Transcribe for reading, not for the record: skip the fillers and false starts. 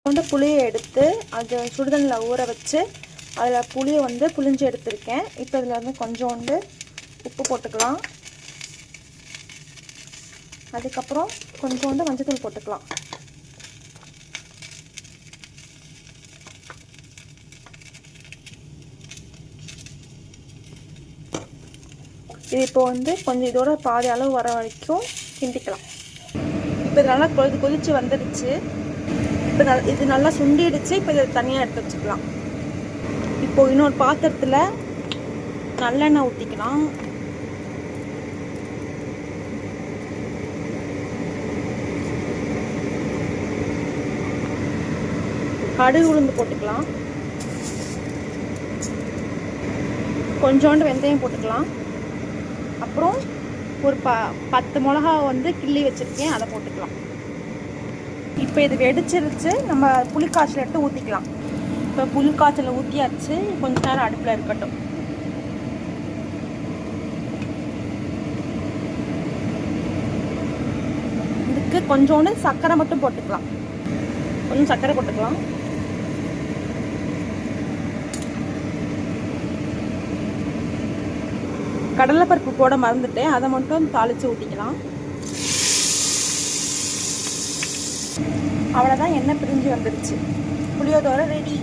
வந்து புளியை எடுத்து அது சுடுதண்ணில் ஊற வச்சு அதில் புளியை வந்து புளிஞ்சு எடுத்திருக்கேன். இப்போ இதில் வந்து கொஞ்சோண்டு உப்பு போட்டுக்கலாம். அதுக்கப்புறம் கொஞ்சோண்டு மஞ்சத்தூள் போட்டுக்கலாம். இது இப்போ வந்து கொஞ்சம் இதோட பாதி அளவு வர வரைக்கும் கிண்டிக்கலாம். இப்போ இது நல்லா கொதிச்சு வந்துடுச்சு. இப்போ இது நல்லா சுண்டிடுச்சு. இப்போ இதை தனியாக எடுத்து வச்சுக்கலாம். இப்போ இன்னொரு பாத்திரத்தில் நல்லெண்ணெய் ஊற்றிக்கலாம். கடுகு உளுந்து போட்டுக்கலாம். கொஞ்சோண்டு வெந்தயம் போட்டுக்கலாம். அப்புறம் ஒரு 10 மிளகா வந்து கிள்ளி வச்சுருக்கேன், அதை போட்டுக்கலாம். இப்போ இது வெடிச்சிருச்சு. நம்ம புளிக்காய்ச்சல் எடுத்து ஊற்றிக்கலாம். இப்போ புளிக்காய்ச்சலை ஊற்றியாச்சு. கொஞ்ச நேரம் அடுப்பில் இருக்கட்டும். இதுக்கு கொஞ்சோண்டு சர்க்கரை மட்டும் போட்டுக்கலாம். கொஞ்சம் சர்க்கரை போட்டுக்கலாம். கடலைப்பருப்பு போட மறந்துட்டேன், அதை மட்டும் தாளித்து ஊற்றிக்கலாம். அவ்வளோதான், எண்ணெய் பிரிஞ்சு வந்துடுச்சு. புளியோதரை ரெடி.